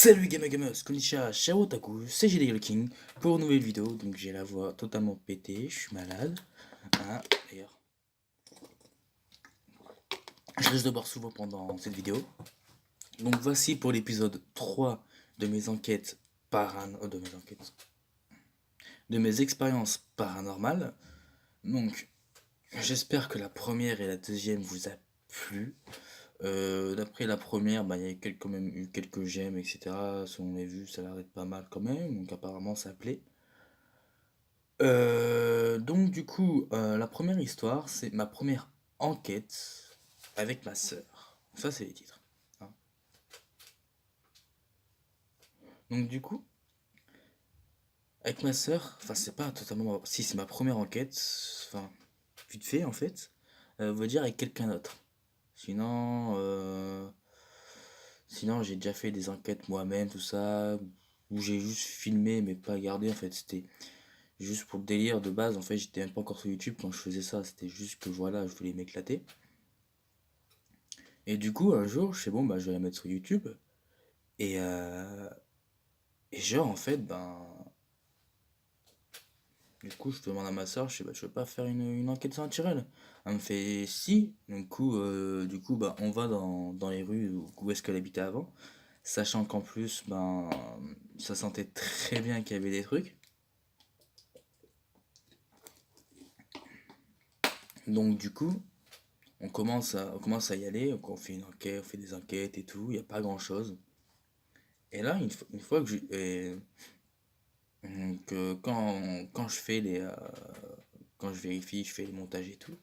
Salut gamers, konnichiwa, ciao otaku, c'est JD King pour une nouvelle vidéo. Donc j'ai la voix totalement pétée, je suis malade. Ah, d'ailleurs, je risque de boire souvent pendant cette vidéo. Donc voici pour l'épisode 3 de mes enquêtes de mes expériences paranormales. Donc j'espère que la première et la deuxième vous a plu. D'après la première, il y a quand même eu quelques j'aime, etc. Selon les vues, ça l'arrête pas mal quand même. Donc apparemment ça plaît. Donc du coup, la première histoire, c'est ma première enquête avec ma sœur. Ça, c'est les titres, hein. Donc du coup, avec ma sœur, enfin c'est pas totalement, si c'est ma première enquête, enfin vite fait en fait, on va dire avec quelqu'un d'autre. Sinon, sinon j'ai déjà fait des enquêtes moi-même, tout ça, où j'ai juste filmé mais pas gardé en fait. C'était juste pour le délire de base. En fait, j'étais même pas encore sur YouTube quand je faisais ça. C'était juste que voilà, je voulais m'éclater. Et du coup, un jour, je sais bon, je vais la mettre sur YouTube. Et, euh, et genre, en fait, du coup, je demande à ma soeur, je sais, tu veux pas faire une enquête sur naturelle? Elle me fait si. Du coup, on va dans les rues où est-ce qu'elle habitait avant. Sachant qu'en plus, ça sentait très bien qu'il y avait des trucs. Donc, du coup, on commence à y aller. Donc on fait une enquête, on fait des enquêtes et tout. Il n'y a pas grand-chose. Et là, une fois que quand je fais quand je vérifie, je fais les montages et tout,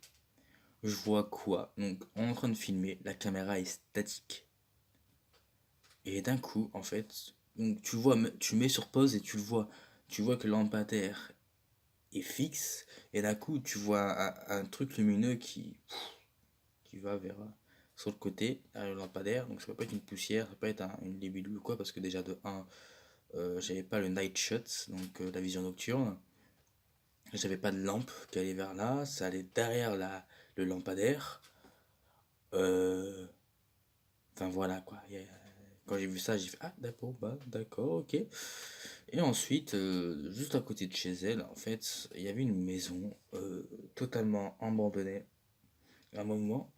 je vois quoi? Donc, on est en train de filmer, la caméra est statique. Et d'un coup, en fait, donc tu vois, tu mets sur pause et tu le vois. Tu vois que le lampadaire est fixe. Et d'un coup, tu vois un truc lumineux qui va sur le côté, derrière le lampadaire. Donc, ça peut pas être une poussière, ça peut pas être une libellule ou quoi, parce que déjà, de un j'avais pas le night shot, donc la vision nocturne. J'avais pas de lampe qui allait vers là, ça allait derrière le lampadaire. Euh, Enfin voilà quoi. Quand j'ai vu ça, j'ai fait ah d'accord, d'accord, ok. Et ensuite, juste à côté de chez elle, en fait, il y avait une maison totalement abandonnée. À un moment,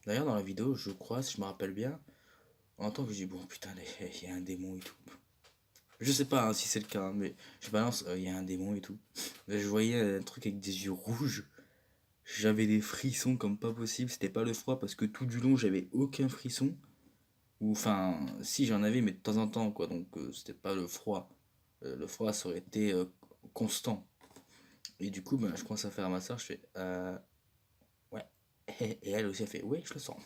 d'ailleurs dans la vidéo, je crois, si je me rappelle bien, en tant que je dis bon putain, il y a un démon et tout. Je sais pas hein, si c'est le cas, hein, mais je balance, il y a un démon et tout. Là, je voyais un truc avec des yeux rouges. J'avais des frissons comme pas possible. C'était pas le froid parce que tout du long, j'avais aucun frisson. Ou enfin, si j'en avais, mais de temps en temps, quoi. Donc c'était pas le froid. Le froid, ça aurait été constant. Et du coup, je commence à faire ma soeur, je fais ouais. Et elle aussi, elle fait ouais, je le sens.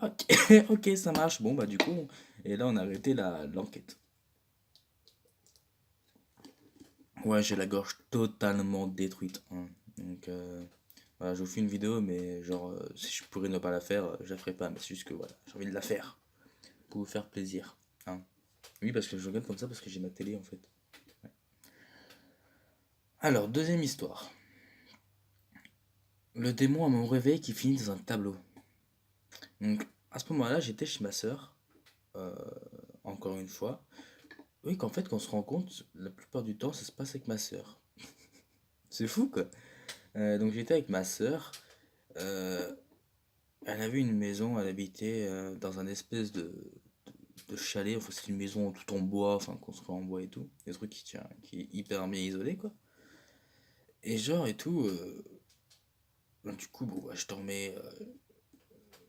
Ok, ok, ça marche. Bon, du coup, et là, on a arrêté l'enquête. Ouais, j'ai la gorge totalement détruite, hein. Donc, voilà, je vous fais une vidéo, mais genre, si je pourrais ne pas la faire, je la ferai pas. Mais c'est juste que voilà, j'ai envie de la faire pour vous faire plaisir, hein. Oui, parce que je regarde comme ça parce que j'ai ma télé en fait. Ouais. Alors, deuxième histoire. Le démon à mon réveil qui finit dans un tableau. Donc, à ce moment-là, j'étais chez ma sœur, euh, encore une fois. Oui, qu'en fait, qu'on se rend compte, la plupart du temps, ça se passe avec ma sœur. C'est fou quoi. Donc, j'étais avec ma sœur. euh, Elle avait une maison, elle habitait dans un espèce de chalet. Enfin, c'est une maison tout en bois, enfin construit en bois et tout. Des trucs qui est hyper bien isolé quoi. Et genre et tout, du coup, je dormais,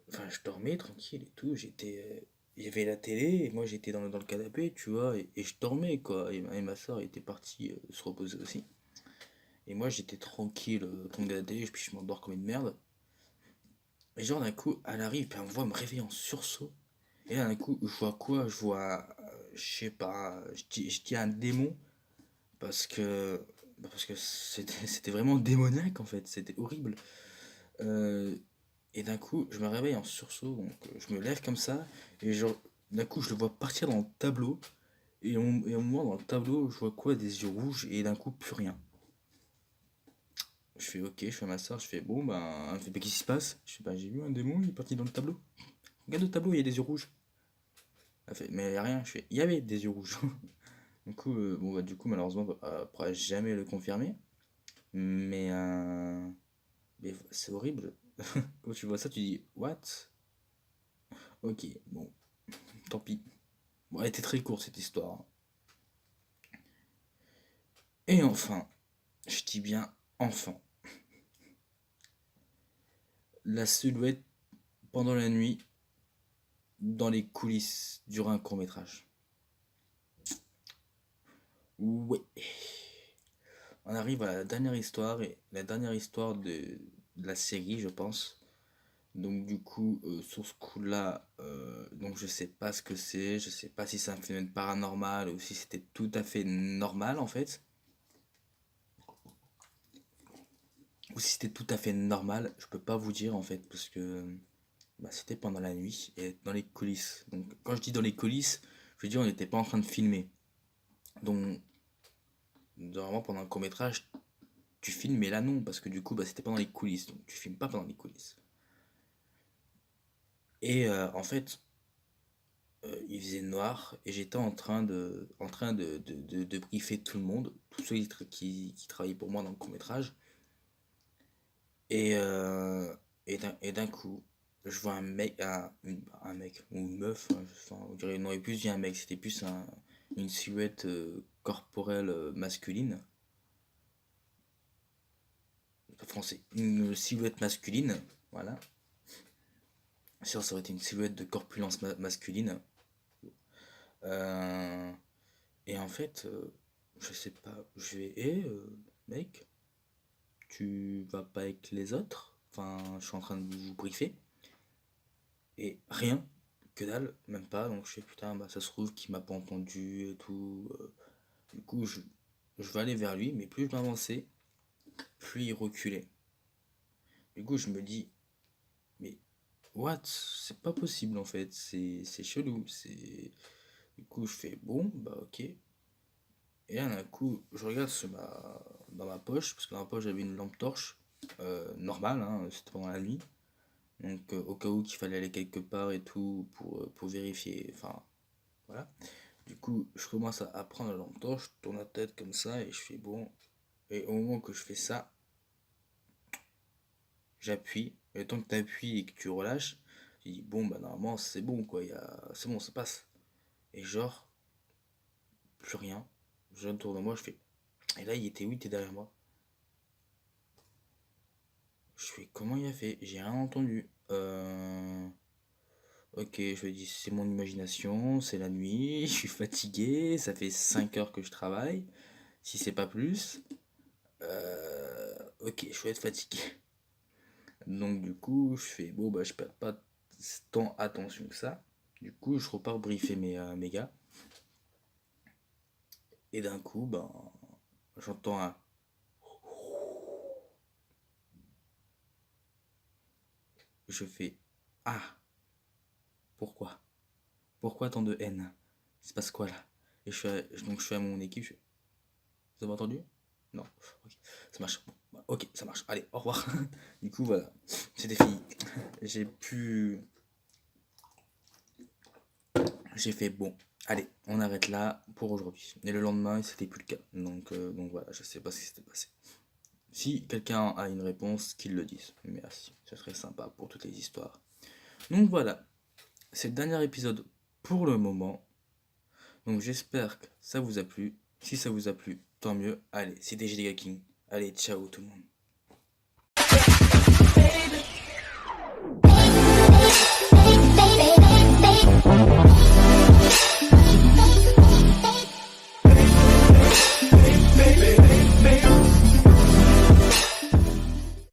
enfin, je dormais tranquille et tout. Il y avait la télé et moi j'étais dans le canapé, tu vois, et je dormais quoi. Et ma soeur était partie se reposer aussi. Et moi j'étais tranquille, tombé à la télé, puis je m'endors comme une merde. Et genre d'un coup, elle arrive, puis elle me voit me réveiller en sursaut. Et là, d'un coup, je vois quoi? Je vois, je sais pas, je dis un démon parce que c'était vraiment démoniaque en fait, c'était horrible. Euh, et d'un coup, je me réveille en sursaut, donc je me lève comme ça, et genre, d'un coup, je le vois partir dans le tableau, et au moment dans le tableau, je vois quoi? Des yeux rouges, et d'un coup, plus rien. Je fais ok, je fais ma soeur, je fais bon, elle me fait, qu'est-ce qui se passe? Je fais j'ai vu un démon, il est parti dans le tableau. Regarde le tableau, il y a des yeux rouges. Elle fait, mais y a rien. Je fais, il y avait des yeux rouges. Du coup, bon, bah, du coup, malheureusement, elle pourra jamais le confirmer. Mais, c'est horrible. Quand tu vois ça, tu dis, what? Ok, bon, tant pis. Bon, elle était très courte cette histoire, hein. Et enfin, je dis bien enfin, la silhouette pendant la nuit dans les coulisses durant un court métrage. Ouais. On arrive à la dernière histoire, et la dernière histoire de la série, je pense. Donc du coup, sur ce coup-là, donc je sais pas ce que c'est, je sais pas si c'est un phénomène paranormal ou si c'était tout à fait normal en fait, ou si c'était tout à fait normal, je peux pas vous dire en fait, parce que bah, c'était pendant la nuit et dans les coulisses. Donc quand je dis dans les coulisses, je veux dire on n'était pas en train de filmer. Donc normalement pendant un court-métrage, tu filmes, mais là non, parce que du coup bah, c'était pendant les coulisses, donc tu filmes pas pendant les coulisses. Et en fait, il faisait noir et j'étais en train de briefer tout le monde, tous ceux qui travaillaient pour moi dans le court-métrage. Et, et d'un coup, je vois un mec, un mec ou une meuf, hein, enfin, on dirait, non, et plus dit un mec, c'était plus une silhouette corporelle masculine, français, une silhouette masculine, voilà. Sûr, ça aurait été une silhouette de corpulence masculine. Euh, et en fait, je sais pas, je vais, mec, tu vas pas avec les autres? Enfin, je suis en train de vous briefer. Et rien, que dalle, même pas. Donc je fais putain, bah ça se trouve qu'il m'a pas entendu et tout. Du coup, je vais aller vers lui, mais plus je m'avançais, plus il reculait. Du coup, je me dis, mais what? C'est pas possible en fait, c'est chelou. Du coup, je fais bon, bah ok. Et là, d'un coup, je regarde dans ma poche, parce que dans ma poche, j'avais une lampe torche, normale, hein, c'était pendant la nuit. Donc, au cas où qu'il fallait aller quelque part et tout, pour vérifier, enfin, voilà. Du coup, je commence à prendre la lampe torche, je tourne la tête comme ça, et je fais bon. Et au moment que je fais ça, j'appuie. Et le temps que tu appuies et que tu relâches, je dis bon, bah normalement, c'est bon, quoi, c'est bon, ça passe. Et genre, plus rien. Je retourne de moi, je fais. Et là, il était où? Il était derrière moi. Je fais comment il a fait? J'ai rien entendu. Ok, je me dis c'est mon imagination, c'est la nuit, je suis fatigué, ça fait 5 heures que je travaille, si c'est pas plus. Ok, je vais être fatigué. Donc du coup, je fais bon bah je perds pas tant attention que ça. Du coup, je repars briefer mes gars. Et d'un coup, ben j'entends un. Je fais ah, pourquoi? Pourquoi tant de haine? Il se passe quoi là? Et donc je suis à mon équipe, je fais, vous avez entendu? Non. Ok, ça marche. Bon, bah, ok, ça marche. Allez, au revoir. Du coup, voilà, c'était fini. J'ai pu. J'ai fait bon. Allez, on arrête là pour aujourd'hui. Et le lendemain, c'était plus le cas. Donc voilà, je sais pas ce qui s'était passé. Si quelqu'un a une réponse, qu'il le dise. Merci, ce serait sympa pour toutes les histoires. Donc voilà, c'est le dernier épisode pour le moment. Donc j'espère que ça vous a plu. Si ça vous a plu, tant mieux. Allez, c'était GDG King. Allez, ciao tout le monde.